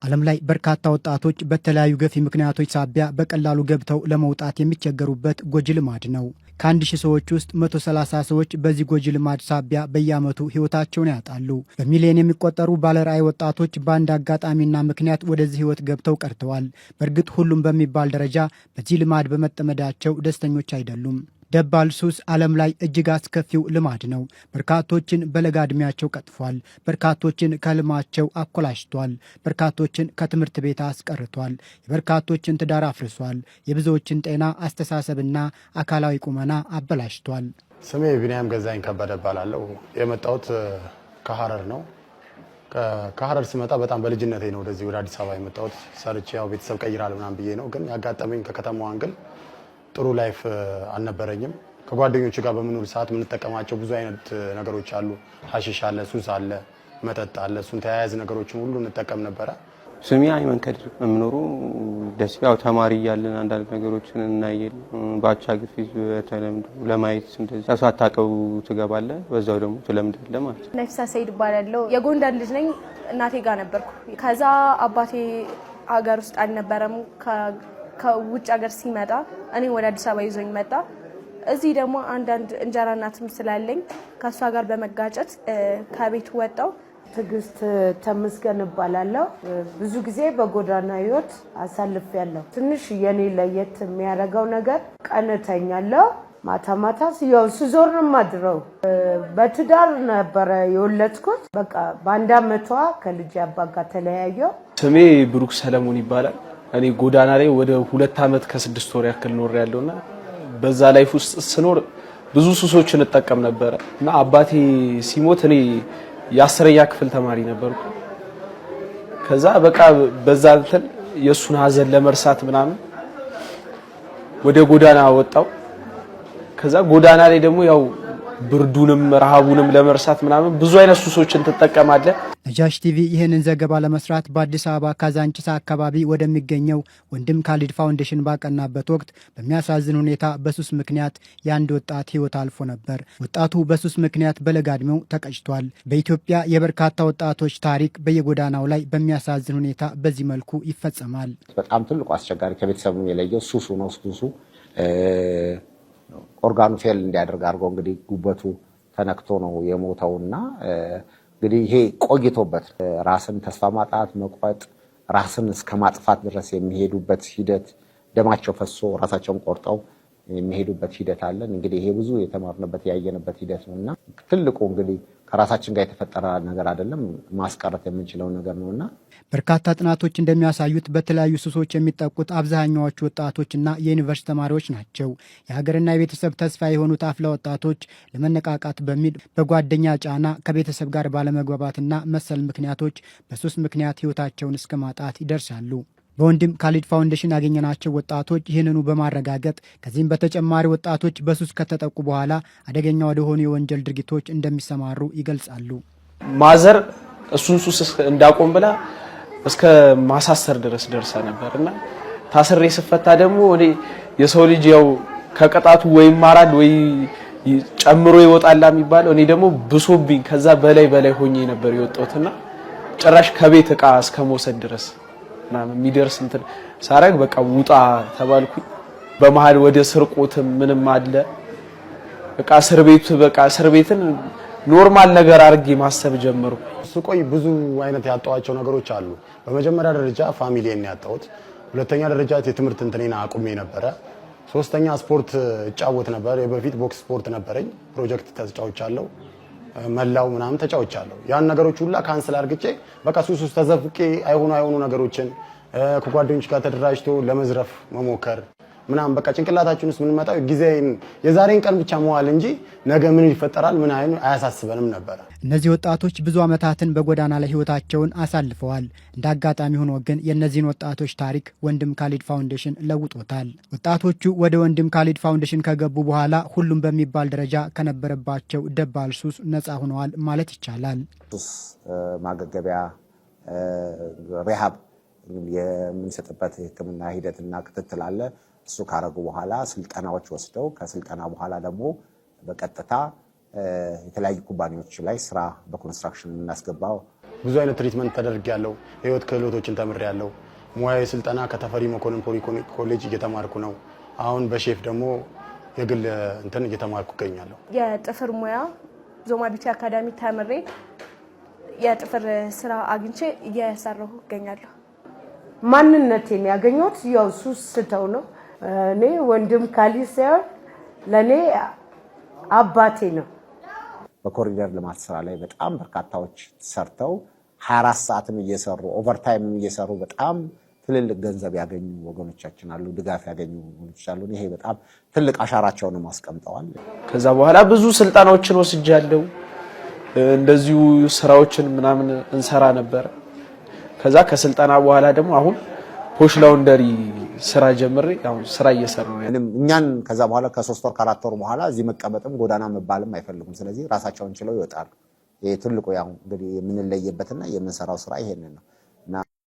ዓለም ላይ በርካታ ወጣቶች በተለያዩ ገፊ ምክንያቶች ሳቢያ በቀላሉ ገብተው ለመውጣት የሚቸገሩበት ጎጂ ልማድ ነው። ከ1000 ሰዎች ውስጥ 130 ሰዎች በዚህ ጎጂ ልማድ ሳቢያ በየዓመቱ ሕይወታቸውን ያጣሉ። በሚሊዮን የሚቆጠሩ ባለራዕይ ወጣቶች በአንድ አጋጣሚና ምክንያት ወደዚህ ሕይወት ገብተው ቀርተዋል። በእርግጥ ሁሉም በሚባል ደረጃ በዚህ ልማድ በመጠመዳቸው ደስተኞች አይደሉም። ደባል ሱስ ዓለም ላይ እጅግ አስከፊው ልማድ ነው። በርካቶችን በለጋ ዕድሜያቸው ቀጥፏል። በርካቶችን ከህልማቸው አኮላሽቷል። በርካቶችን ከትምህርት ቤት አስቀርቷል። የበርካቶችን ትዳር አፍርሷል። የብዙዎችን ጤና፣ አስተሳሰብና አካላዊ ቁመና አበላሽቷል። ስሜ ቢኒያም ገዛኝ ከበደ እባላለሁ። የመጣሁት ከሐረር ነው። ከሐረር ስመጣ በጣም በልጅነቴ ነው ወደዚህ ወደ አዲስ አበባ የመጣሁት። ሰርቼ ያው ቤተሰብ ቀይራል ምናምን ብዬ ነው። ግን ያጋጠመኝ ከከተማው አንግል ጥሩ ላይፍ አልነበረኝም። ከጓደኞቹ ጋር በምንውል ሰዓት የምንጠቀማቸው ብዙ አይነት ነገሮች አሉ። ሐሺሽ አለ፣ ሱስ አለ፣ መጠጥ አለ። እሱን ተያያዥ ነገሮችን ሁሉ እንጠቀም ነበረ። ስሜ አይመን ከድር የምኖሩ ደስ ያው ተማሪ እያለን አንዳንድ ነገሮችን እናየል ባቻ ግፊት ተለምዶ ለማየት እንደዚህ ሳታውቀው ትገባለህ፣ በዛው ደግሞ ትለምዳለህ ማለት ነው። ነፍሳ ሰይድ እባላለሁ። የጎንደር ልጅ ነኝ። እናቴ ጋር ነበርኩ። ከዛ አባቴ ሀገር ውስጥ አልነበረም። ከውጭ ሀገር ሲመጣ እኔ ወደ አዲስ አበባ ይዞኝ መጣ። እዚህ ደግሞ አንዳንድ እንጀራ እናትም ስላለኝ ከሷ ጋር በመጋጨት ከቤት ወጣው። ትግስት ተመስገን እባላለሁ። ብዙ ጊዜ በጎዳና ህይወት አሳልፌያለሁ። ትንሽ የኔ ለየት የሚያደርገው ነገር ቀን እተኛለሁ፣ ማታ ማታ ያው ስዞር ማድረው። በትዳር ነበረ የወለድኩት። በቃ በአንድ አመቷ ከልጅ አባት ጋር ተለያየሁ። ስሜ ብሩክ ሰለሞን ይባላል። እኔ ጎዳና ላይ ወደ 2 አመት ከ6 ወር ያክል ኖር ያለውና በዛ ላይፍ ውስጥ ስኖር ብዙ ሱሶችን እጠቀም ነበር እና አባቴ ሲሞት እኔ የ10ኛ ክፍል ተማሪ ነበርኩ። ከዛ በቃ በዛ እንትን የሱን ሀዘን ለመርሳት ምናምን ወደ ጎዳና ወጣው። ከዛ ጎዳና ላይ ደግሞ ያው ብርዱንም ረሃቡንም ለመርሳት ምናምን ብዙ አይነት ሱሶችን ተጠቀማለህ። ነጃሽ ቲቪ ይህንን ዘገባ ለመስራት በአዲስ አበባ ካዛንቺስ አካባቢ ወደሚገኘው ወንድም ካሊድ ፋውንዴሽን ባቀናበት ወቅት በሚያሳዝን ሁኔታ በሱስ ምክንያት የአንድ ወጣት ህይወት አልፎ ነበር። ወጣቱ በሱስ ምክንያት በለጋ ዕድሜው ተቀጭቷል። በኢትዮጵያ የበርካታ ወጣቶች ታሪክ በየጎዳናው ላይ በሚያሳዝን ሁኔታ በዚህ መልኩ ይፈጸማል። በጣም ትልቁ አስቸጋሪ ከቤተሰቡ የለየው ሱሱ ነው። ሱሱ ኦርጋኑ ፌል እንዲያደርግ አድርጎ እንግዲህ ጉበቱ ተነክቶ ነው የሞተውና እንግዲህ ይሄ ቆይቶበት ራስን ተስፋ ማጣት፣ መቁረጥ፣ ራስን እስከ ማጥፋት ድረስ የሚሄዱበት ሂደት፣ ደማቸው ፈሶ ራሳቸውን ቆርጠው የሚሄዱበት ሂደት አለ። እንግዲህ ይሄ ብዙ የተማርንበት ያየንበት ሂደት ነውና ትልቁ እንግዲህ ከራሳችን ጋር የተፈጠረ ነገር አይደለም፣ ማስቀረት የምንችለው ነገር ነውና በርካታ ጥናቶች እንደሚያሳዩት በተለያዩ ሱሶች የሚጠቁት አብዛኛዎቹ ወጣቶችና የዩኒቨርሲቲ ተማሪዎች ናቸው። የሀገርና የቤተሰብ ተስፋ የሆኑት አፍላ ወጣቶች ለመነቃቃት በሚል በጓደኛ ጫና፣ ከቤተሰብ ጋር ባለመግባባትና መሰል ምክንያቶች በሱስ ምክንያት ህይወታቸውን እስከ ማጣት ይደርሳሉ። በወንድም ካሊድ ፋውንዴሽን ያገኘናቸው ወጣቶች ይህንኑ በማረጋገጥ ከዚህም በተጨማሪ ወጣቶች በሱስ ከተጠቁ በኋላ አደገኛ ወደሆኑ የወንጀል ድርጊቶች እንደሚሰማሩ ይገልጻሉ። ማዘር እሱን ሱስ እንዳቆም ብላ እስከ ማሳሰር ድረስ ደርሳ ነበርና ታስሬ ስፈታ ደግሞ እኔ የሰው ልጅ ያው ከቅጣቱ ወይ ማራድ ወይ ጨምሮ ይወጣል የሚባለው እኔ ደግሞ ብሶብኝ ከዛ በላይ ሆኜ ነበር የወጣሁትና ጭራሽ ከቤት ዕቃ እስከ መውሰድ ድረስ የሚደርስ እንትን ሳረግ በቃ ውጣ ተባልኩኝ። በመሃል ወደ ስርቆትም ምንም አለ። በቃ እስር ቤትን ኖርማል ነገር አድርጌ ማሰብ ጀመርኩ። ስቆይ ብዙ አይነት ያጣዋቸው ነገሮች አሉ። በመጀመሪያ ደረጃ ፋሚሊን ያጣሁት፣ ሁለተኛ ደረጃ የትምህርት እንትኔን አቁሜ ነበረ፣ ሶስተኛ ስፖርት እጫወት ነበር። የበፊት ቦክስ ስፖርት ነበረኝ፣ ፕሮጀክት ተጫውቻለሁ፣ መላው ምናምን ተጫውቻለሁ። ያን ነገሮች ሁላ ካንሰል አድርግቼ በቃ ሱስ ውስጥ ተዘፍቄ አይሆኑ ነገሮችን ከጓደኞች ጋር ተደራጅቶ ለመዝረፍ መሞከር ምናምን በቃ ጭንቅላታችን ውስጥ ምን መጣው ጊዜን የዛሬን ቀን ብቻ መዋል እንጂ ነገ ምን ይፈጠራል ምን አያሳስበንም ነበር። እነዚህ ወጣቶች ብዙ ዓመታትን በጎዳና ላይ ህይወታቸውን አሳልፈዋል። እንደ አጋጣሚ ሆኖ ግን የእነዚህን ወጣቶች ታሪክ ወንድም ካሊድ ፋውንዴሽን ለውጦታል። ወጣቶቹ ወደ ወንድም ካሊድ ፋውንዴሽን ከገቡ በኋላ ሁሉም በሚባል ደረጃ ከነበረባቸው ደባል ሱስ ነፃ ሆነዋል ማለት ይቻላል። ሱስ ማገገቢያ ሪሃብ የምንሰጥበት ህክምና ሂደትና ክትትል አለ። እሱ ካረጉ በኋላ ስልጠናዎች ወስደው ከስልጠና በኋላ ደግሞ በቀጥታ የተለያዩ ኩባንያዎች ላይ ስራ በኮንስትራክሽን እናስገባው ብዙ አይነት ትሪትመንት ተደርጌያለሁ። የህይወት ክህሎቶችን ተምሬያለሁ። ሙያዊ ስልጠና ከተፈሪ መኮንን ፖሊ ኮሌጅ እየተማርኩ ነው። አሁን በሼፍ ደግሞ የግል እንትን እየተማርኩ እገኛለሁ። የጥፍር ሙያ ዞማ ቢቲ አካዳሚ ተምሬ የጥፍር ስራ አግኝቼ እየሰራሁ እገኛለሁ። ማንነቴን ያገኘሁት ያው ሱስ ስተው ነው። እኔ ወንድም ካሊ ሳይሆን ለኔ አባቴ ነው። በኮሪደር ልማት ስራ ላይ በጣም በርካታዎች ሰርተው 24 ሰዓትም እየሰሩ ኦቨርታይምም እየሰሩ በጣም ትልልቅ ገንዘብ ያገኙ ወገኖቻችን አሉ፣ ድጋፍ ያገኙ ወገኖች አሉ። ይሄ በጣም ትልቅ አሻራቸውን አስቀምጠዋል። ከዛ በኋላ ብዙ ስልጠናዎችን ወስጃለሁ። እንደዚሁ ስራዎችን ምናምን እንሰራ ነበር። ከዛ ከስልጠና በኋላ ደግሞ አሁን ፖሽ ላውንደሪ ስራ ጀምሬ አሁን ስራ እየሰራሁ ነው። እኛን ከዛ በኋላ ከ3 ወር ከ4 ወር በኋላ እዚህ መቀመጥም ጎዳና መባልም አይፈልጉም። ስለዚህ ራሳቸውን ችለው ይወጣሉ። ይሄ ትልቁ ያው እንግዲህ የምንለየበትና የምንሰራው ስራ ይሄንን ነው እና